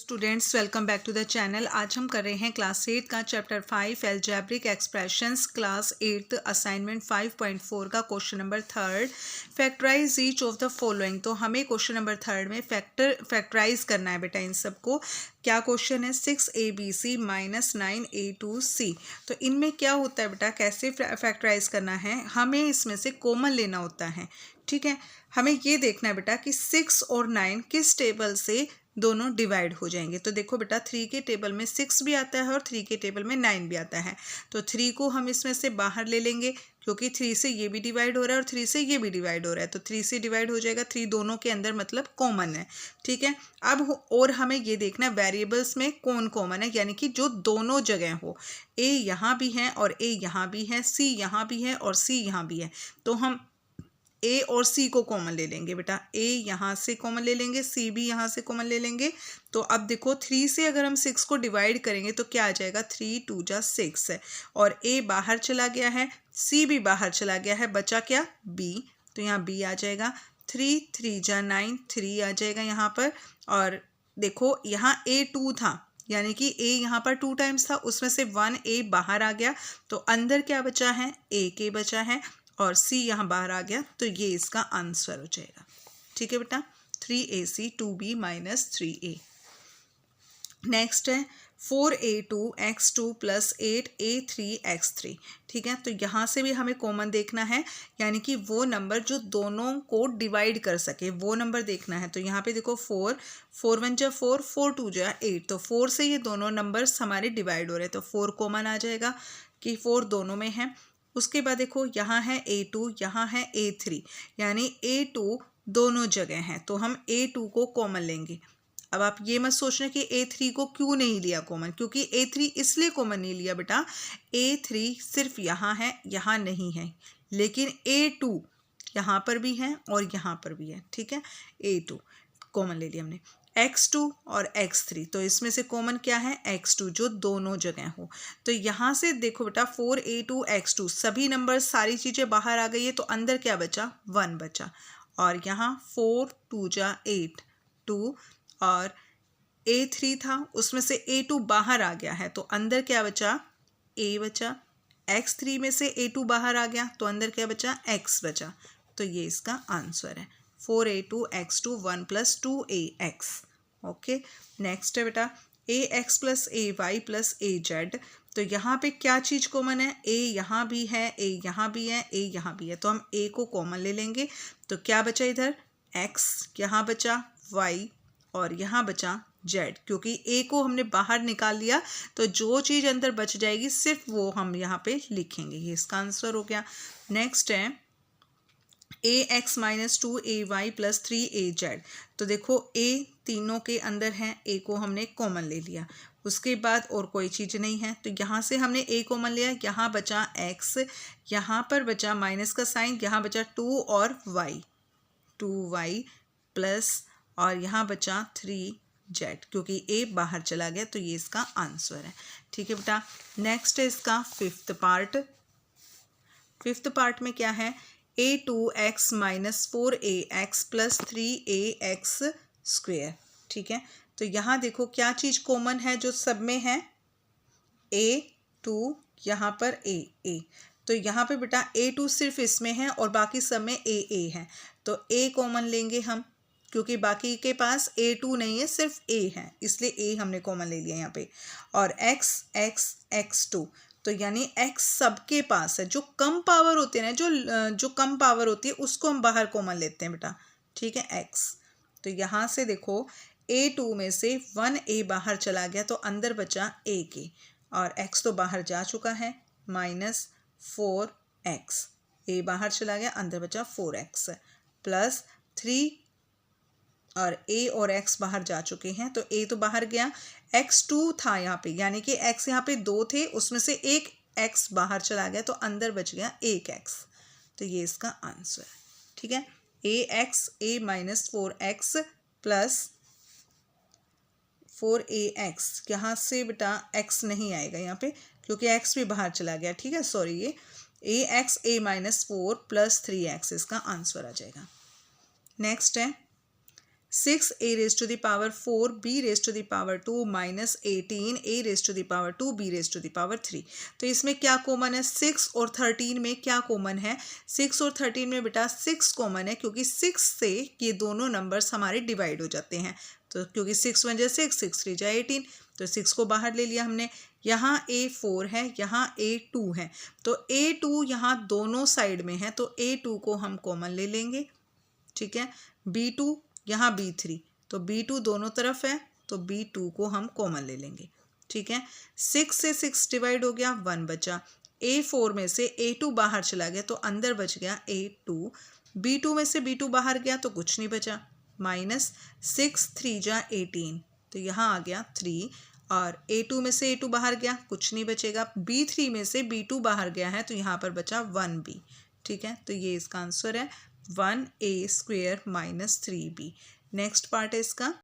Students welcome back to the channel. आज हम कर रहे हैं क्लास 8 का chapter 5 algebraic expressions class 8 assignment 5.4 का question number 3 factorise each of the following. तो हमें क्वेश्चन नंबर 3 में फैक्टराइज करना है बेटा इन सबको। क्या क्वेश्चन है 6abc माइनस 9a2c। तो इनमें क्या होता है बेटा, कैसे फैक्टराइज करना है, हमें इसमें से कॉमन लेना होता है। ठीक है, हमें ये देखना है बेटा कि 6 और 9 किस टेबल से दोनों डिवाइड हो जाएंगे। तो देखो बेटा 3 के टेबल में 6 भी आता है और 3 के टेबल में 9 भी आता है। तो 3 को हम इसमें से बाहर ले लेंगे क्योंकि 3 से ये भी डिवाइड हो रहा है और 3 से ये भी डिवाइड हो रहा है। तो 3 से डिवाइड हो जाएगा, 3 दोनों के अंदर मतलब कॉमन है। ठीक है, अब और हमें ये देखना है वेरिएबल्स में कौन कॉमन है, यानी कि जो दोनों जगह हो। ए यहाँ भी है और ए यहाँ भी है, सी यहाँ भी है और सी यहाँ भी है। तो हम ए और सी को कॉमन ले लेंगे बेटा, ए यहाँ से कॉमन ले लेंगे, सी भी यहाँ से कॉमन ले लेंगे। तो अब देखो 3 से अगर हम 6 को डिवाइड करेंगे तो क्या आ जाएगा, 3 2 जा 6 है और ए बाहर चला गया है, सी भी बाहर चला गया है, बचा क्या बी। तो यहाँ बी आ जाएगा, 3 3 जा 9, 3 आ जाएगा यहाँ पर। और देखो यहाँ A2 था, यानी कि ए यहाँ पर 2 टाइम्स था, उसमें से 1 ए बाहर आ गया। तो अंदर क्या बचा है, ए के बचा है और सी यहाँ बाहर आ गया। तो ये इसका आंसर हो जाएगा। ठीक है बेटा, 3ac 2b minus 3a। Next है 4a2 x2 plus 8a3 x3। ठीक है, तो यहाँ से भी हमें कॉमन देखना है, यानी कि वो नंबर जो दोनों को डिवाइड कर सके वो नंबर देखना है। तो यहाँ पे देखो 4 4 1 जा 4, 4 2 जा 8। तो 4 से ये दोनों नंबर्स हमारे डिवाइड हो रहे हैं, तो 4 कॉमन आ जाएगा कि 4 दोनों में है। उसके बाद देखो यहाँ है A2, यहाँ है A3, यानी A2 दोनों जगह हैं, तो हम A2 को कॉमन लेंगे। अब आप ये मत सोचना कि A3 को क्यों नहीं लिया कॉमन, क्योंकि A3 इसलिए कॉमन नहीं लिया बेटा, A3 सिर्फ यहाँ है, यहाँ नहीं है, लेकिन A2 यहाँ पर भी है और यहाँ पर भी है। ठीक है, A2 कॉमन ले लिया हमने। x2 और x3, तो इसमें से कॉमन क्या है, x2 जो दोनों जगह हो। तो यहाँ से देखो बेटा 4a2 x2 सभी नंबर सारी चीज़ें बाहर आ गई है, तो अंदर क्या बचा, 1 बचा। और यहाँ 4 2 जा 8 2 और a3 था, उसमें से a2 बाहर आ गया है, तो अंदर क्या बचा, a बचा। x3 में से a2 बाहर आ गया, तो अंदर क्या बचा, x बचा। तो ये इसका आंसर है 4a2 x2 1 plus 2ax। Okay, next है बेटा ax plus ay plus az। तो यहाँ पे क्या चीज़ कॉमन है, a यहाँ भी है, a यहाँ भी है, a यहाँ भी है, तो हम a को कॉमन ले लेंगे। तो क्या बचा इधर, x, यहाँ बचा y और यहाँ बचा z। क्योंकि a को हमने बाहर निकाल लिया, तो जो चीज़ अंदर बच जाएगी सिर्फ वो हम यहाँ पे लिखेंगे। ये इसका आंसर हो गया। नेक्स्ट है ax minus 2ay plus 3az। तो देखो a तीनों के अंदर है, a को हमने कॉमन ले लिया, उसके बाद और कोई चीज़ नहीं है, तो यहाँ से हमने a कॉमन लिया, यहाँ बचा x, यहाँ पर बचा माइनस का साइन, यहाँ बचा 2 और y, 2y प्लस और यहाँ बचा 3z, क्योंकि a बाहर चला गया, तो ये इसका आंसर है। ठीक है बेटा, नेक्स्ट है इसका फिफ्थ पार्ट। फिफ्थ पार्ट में क्या है, a2x minus 4ax plus 3ax square. ठीक है, तो यहाँ देखो क्या चीज़ कॉमन है जो सब में है, a2, यहाँ पर a। तो यहाँ पे बेटा a2 सिर्फ इसमें है और बाकी सब में a है, तो a कॉमन लेंगे हम, क्योंकि बाकी के पास a2 नहीं है, सिर्फ a है, इसलिए a हमने कॉमन ले लिया यहाँ पे। और x x x2, तो यानी x सबके पास है, जो कम पावर होते हैं ना, जो कम पावर होती है उसको हम बाहर कॉमन लेते हैं बेटा। ठीक है, x। तो यहाँ से देखो a2 में से 1a बाहर चला गया, तो अंदर बचा a के, और x तो बाहर जा चुका है, माइनस 4x, a बाहर चला गया, अंदर बचा 4x प्लस 3 और a और x बाहर जा चुके हैं, तो a तो बाहर गया, x2 था यहाँ पे, यानी कि x यहाँ पे 2 थे, उसमें से एक x बाहर चला गया, तो अंदर बच गया एक x। तो ये इसका आंसर है। ठीक है, a minus 4x plus 4ax, यहाँ से बेटा x नहीं आएगा यहाँ पे, क्योंकि x भी बाहर चला गया। ठीक है, सॉरी, ये a माइनस 4 प्लस 3x इसका आंसर आ जाएगा। नेक्स्ट है 6 a raise to the power 4 b raise to the power 2 minus 18 a raise to the power 2 b raise to the power 3। तो इसमें क्या कॉमन है? 6 और 13 में क्या कॉमन है? 6 और 13 में बेटा 6 कॉमन है, क्योंकि 6 से ये दोनों नंबर्स हमारे डिवाइड हो जाते हैं। तो क्योंकि 6 1 जा 6, 6 3 जा 18, तो 6 को बाहर ले लिया हमने। यहाँ a4 है, यहाँ a2 है, तो a2 यहाँ दोनों साइड में है, तो a2 को हम कॉमन ले लेंगे। ठीक है, b2 यहाँ b3, तो b2 दोनों तरफ है, तो b2 को हम कॉमन ले लेंगे। ठीक है, 6 से 6 डिवाइड हो गया, 1 बचा। a4 में से a2 बाहर चला गया, तो अंदर बच गया a2। b2 में से b2 बाहर गया, तो कुछ नहीं बचा, माइनस 6 3 जा 18, तो यहाँ आ गया 3। और a2 में से a2 बाहर गया, कुछ नहीं बचेगा। b3 में से b2 बाहर गया है, तो यहाँ पर बचा 1b। ठीक है, तो ये इसका आंसर है 1a² minus 3b। Next part है इसका